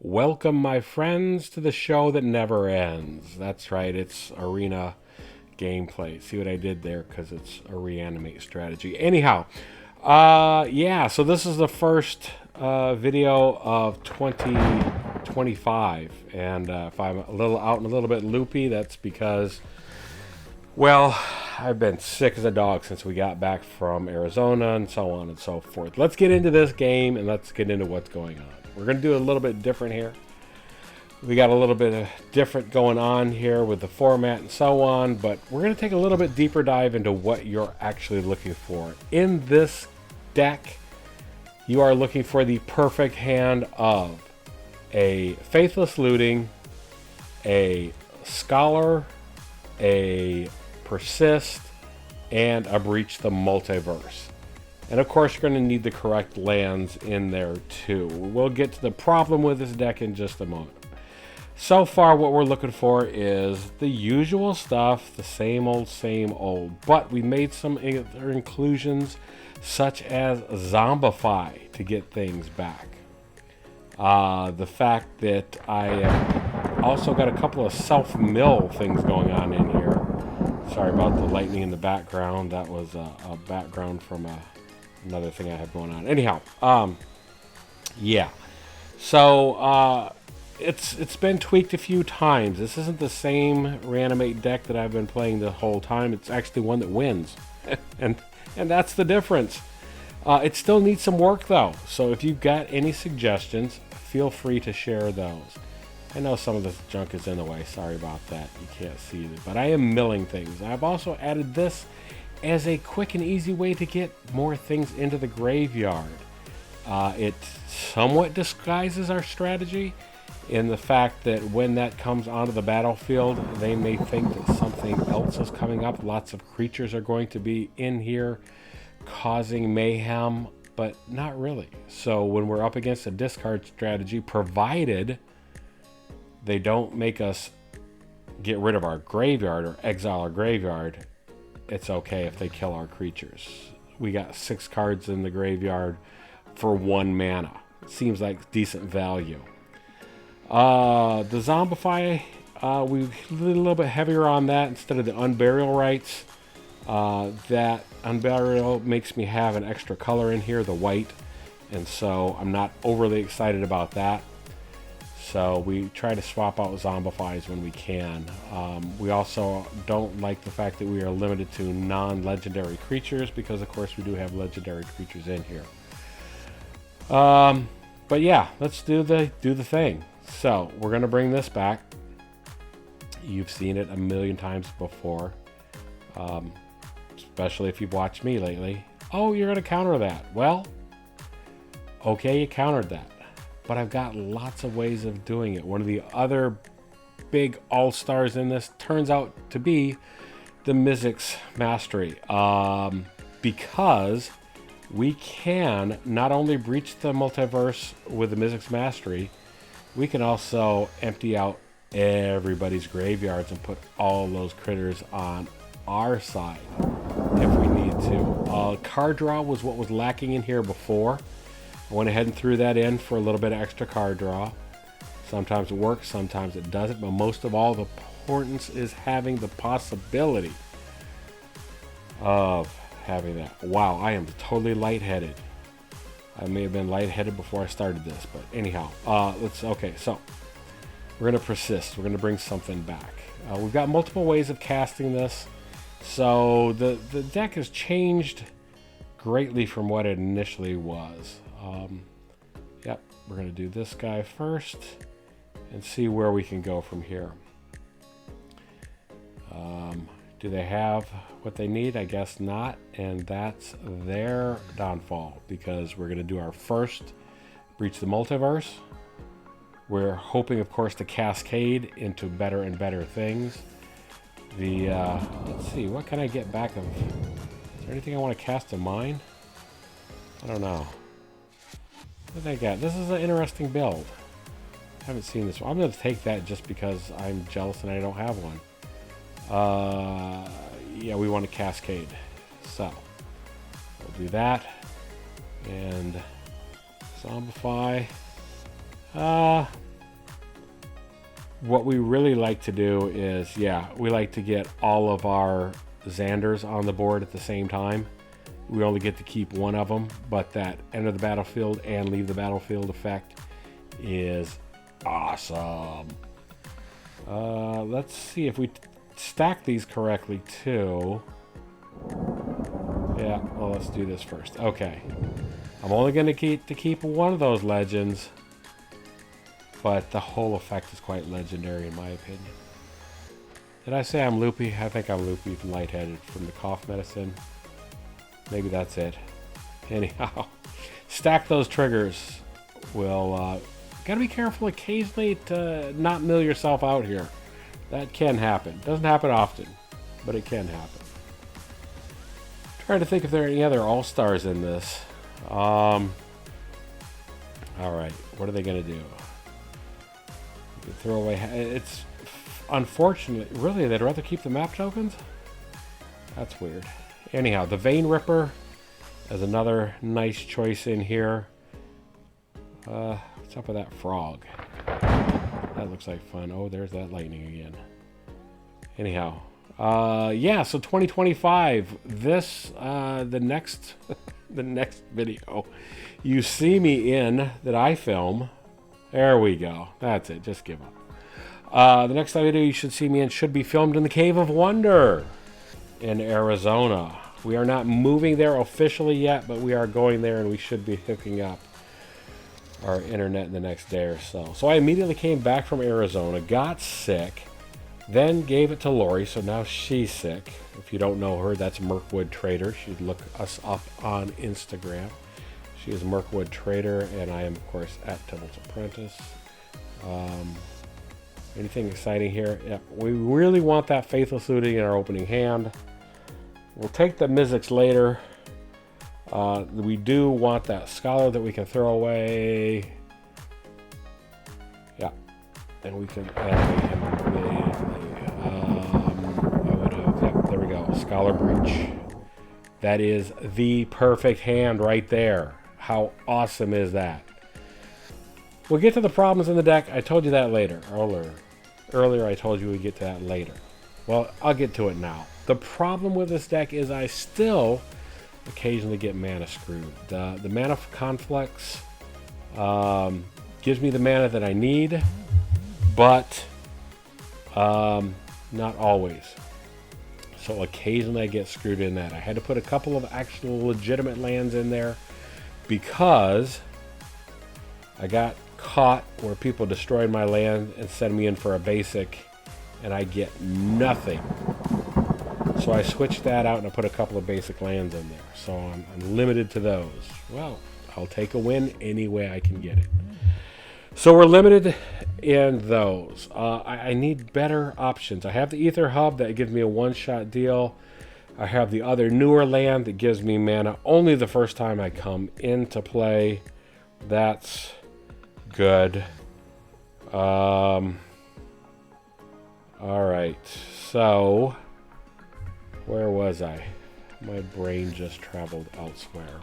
Welcome, my friends, to the show that never ends. That's right, it's arena gameplay. See what I did there? Because it's a reanimate strategy. Anyhow, yeah, so this is the first video of 2025. And if I'm a little out and a little bit loopy, that's because, well, I've been sick as a dog since we got back from Arizona and so on and so forth. Let's get into this game and let's get into what's going on. We're going to do a little bit different here. We got a little bit of different going on here with the format and so on, but we're going to take a little bit deeper dive into what you're actually looking for. In this deck, you are looking for the perfect hand of a Faithless Looting, a Scholar, a Persist, and a Breach the Multiverse. And of course, you're going to need the correct lands in there too. We'll get to the problem with this deck in just a moment. So far, what we're looking for is the usual stuff, the same old, but we made some other inclusions such as Zombify to get things back. The fact that I also got a couple of self-mill things going on in here. Sorry about the lightning in the background. That was a background from another thing I have going on. Anyhow, yeah. So it's been tweaked a few times. This isn't the same reanimate deck that I've been playing the whole time. It's actually one that wins, and that's the difference. It still needs some work though. So if you've got any suggestions, feel free to share those. I know some of this junk is in the way. Sorry about that. You can't see it, but I am milling things. I've also added this as a quick and easy way to get more things into the graveyard. It somewhat disguises our strategy in the fact that when that comes onto the battlefield, they may think that something else is coming up. Lots of creatures are going to be in here causing mayhem, but not really. So when we're up against a discard strategy, provided they don't make us get rid of our graveyard or exile our graveyard, it's okay if they kill our creatures. We got 6 cards in the graveyard for 1 mana. Seems like decent value. The Zombify, we did a little bit heavier on that instead of the Unburial Rites. That Unburial makes me have an extra color in here, the white, and so I'm not overly excited about that. So we try to swap out Zombifies when we can. We also don't like the fact that we are limited to non-legendary creatures because, of course, we do have legendary creatures in here. But yeah, let's do the thing. So we're gonna bring this back. You've seen it a million times before, especially if you've watched me lately. Oh, you're gonna counter that. Well, okay, you countered that. But I've got lots of ways of doing it. One of the other big all-stars in this turns out to be the Mizzix Mastery. Because we can not only breach the multiverse with the Mizzix Mastery, we can also empty out everybody's graveyards and put all those critters on our side if we need to. Card draw was what was lacking in here before. I went ahead and threw that in for a little bit of extra card draw. Sometimes it works, sometimes it doesn't, but most of all, the importance is having the possibility of having that. Wow, I am totally lightheaded. I may have been lightheaded before I started this, but anyhow, okay, so we're going to persist. We're going to bring something back. We've got multiple ways of casting this, so the deck has changed greatly from what it initially was. Yep, we're going to do this guy first and see where we can go from here. Do they have what they need? I guess not, and that's their downfall because we're going to do our first Breach the Multiverse. We're hoping, of course, to cascade into better and better things. Let's see, what can I get back of? Is there anything I want to cast of mine? I don't know. What do they got? This is an interesting build. I haven't seen this one. I'm going to take that just because I'm jealous and I don't have one. Yeah, we want to cascade. So, we'll do that. And Zombify. what we really like to do is, yeah, we like to get all of our Xanders on the board at the same time. We only get to keep one of them, but that enter the battlefield and leave the battlefield effect is awesome. Let's see if we stack these correctly too. Yeah, well, let's do this first. Okay, I'm only going to keep one of those legends, but the whole effect is quite legendary in my opinion. Did I say I'm loopy? I think I'm loopy from lightheaded from the cough medicine. Maybe that's it. Anyhow, stack those triggers. We'll gotta be careful occasionally to not mill yourself out here. That can happen. Doesn't happen often, but it can happen. Trying to think if there are any other all-stars in this. All right, what are they gonna do? You can throw away. It's unfortunate. Really, they'd rather keep the map tokens. That's weird. Anyhow, the Vein Ripper is another nice choice in here. What's up with that frog? That looks like fun. Oh, there's that lightning again. Anyhow, yeah. So 2025. This the next the next video you see me in that I film. There we go. That's it. Just give up. The next video you should see me in should be filmed in the Cave of Wonder in Arizona. We are not moving there officially yet, but we are going there, and we should be hooking up our internet in the next day or so. So I immediately came back from Arizona, got sick, then gave it to Lori, so now she's sick. If you don't know her, that's Mirkwood Trader. She'd look us up on Instagram. She is Mirkwood Trader, and I am, of course, at Tibalt's Apprentice. Anything exciting here? Yeah, we really want that Faithless Looting in our opening hand. We'll take the Mizzix later. We do want that Scholar that we can throw away. Yeah, and we can add him. There we go. Scholar Breach. That is the perfect hand right there. How awesome is that? We'll get to the problems in the deck. I told you that later. Earlier I told you we'd get to that later. Well, I'll get to it now. The problem with this deck is I still occasionally get mana screwed. The Mana Confluence gives me the mana that I need, but not always. So occasionally I get screwed in that. I had to put a couple of actual legitimate lands in there because I got caught where people destroyed my land and sent me in for a basic, and I get nothing. So I switched that out and I put a couple of basic lands in there. So I'm limited to those. Well, I'll take a win any way I can get it. So we're limited in those. I need better options. I have the Aether Hub that gives me a one-shot deal. I have the other newer land that gives me mana only the first time I come into play. That's good. All right. So where was I? My brain just traveled elsewhere.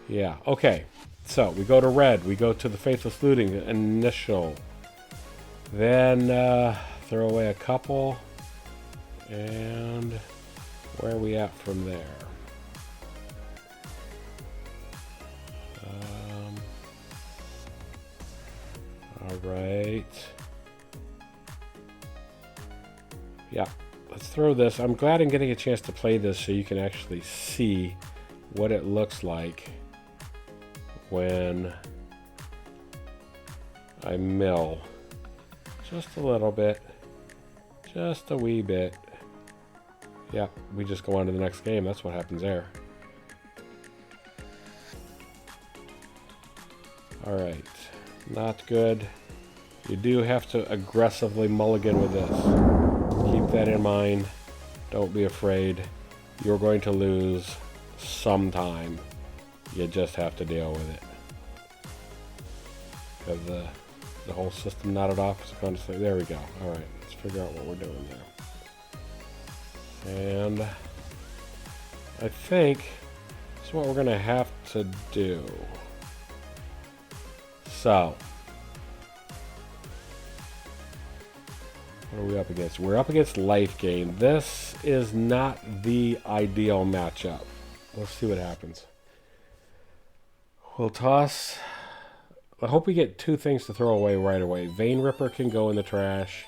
Yeah, okay. So we go to red. We go to the Faithless Looting initial. Then throw away a couple. And where are we at from there? All right. Yeah, let's throw this. I'm glad I'm getting a chance to play this so you can actually see what it looks like when I mill. Just a little bit. Just a wee bit. Yeah, we just go on to the next game. That's what happens there. All right. Not good. You do have to aggressively mulligan with this. Keep that in mind. Don't be afraid. You're going to lose sometime. You just have to deal with it. Because the whole system nodded off. It's going to say, there we go. All right, let's figure out what we're doing there. And I think that's what we're going to have to do. So, what are we up against? We're up against life gain. This is not the ideal matchup. Let's see what happens. We'll toss. I hope we get two things to throw away right away. Vein Ripper can go in the trash.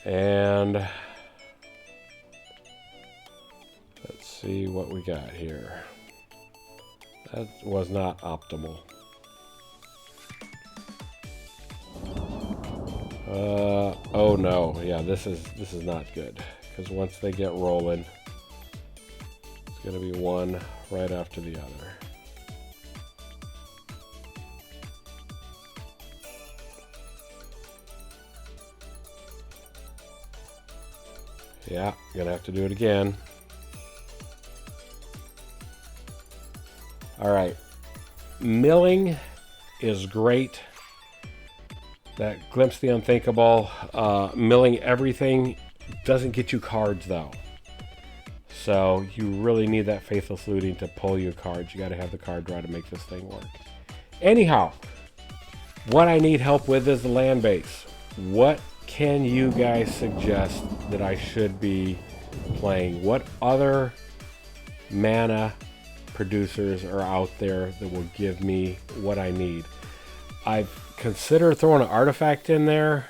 And let's see what we got here. That was not optimal. Oh no, yeah, this is not good, because once they get rolling, it's gonna be one right after the other. Yeah, gonna have to do it again. All right, milling is great. That Glimpse the Unthinkable, milling everything doesn't get you cards though. So you really need that Faithless Looting to pull you cards. You got to have the card draw to make this thing work. Anyhow, what I need help with is the land base. What can you guys suggest that I should be playing? What other mana producers are out there that will give me what I need? I've considered throwing an artifact in there,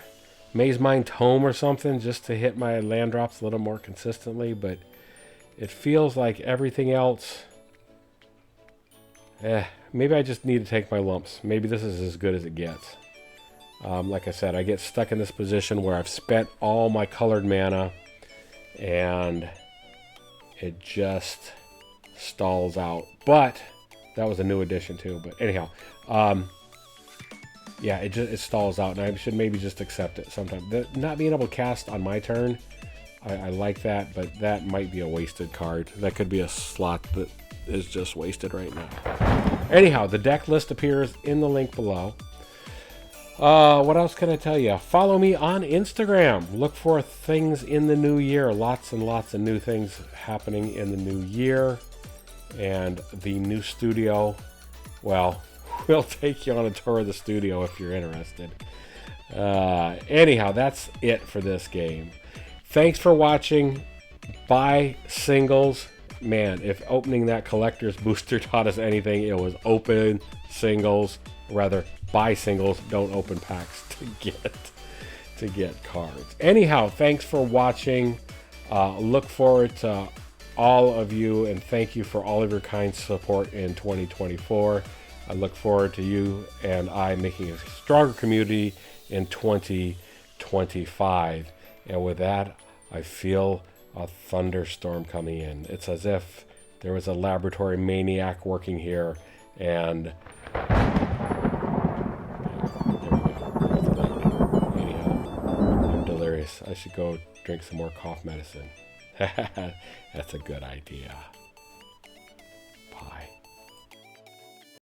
Maze Mine Tome or something, just to hit my land drops a little more consistently, but it feels like everything else, maybe I just need to take my lumps. Maybe this is as good as it gets. Like I said, I get stuck in this position where I've spent all my colored mana and it just stalls out. But that was a new addition too. But anyhow, yeah, it stalls out, and I should maybe just accept it sometimes. Not being able to cast on my turn, I like that, but that might be a wasted card. That could be a slot that is just wasted right now. Anyhow, the deck list appears in the link below. What else can I tell you? Follow me on Instagram. Look for things in the new year. Lots and lots of new things happening in the new year. And the new studio, well, we'll take you on a tour of the studio if you're interested. Anyhow, that's it for this game. Thanks for watching. Buy singles. Man, if opening that collector's booster taught us anything, it was open singles. Rather, buy singles, don't open packs to get cards. Anyhow, thanks for watching. Look forward to all of you, and thank you for all of your kind support in 2024. I look forward to you and I making a stronger community in 2025. And with that, I feel a thunderstorm coming in. It's as if there was a laboratory maniac working here, and anyhow, I'm delirious. I should go drink some more cough medicine. That's a good idea.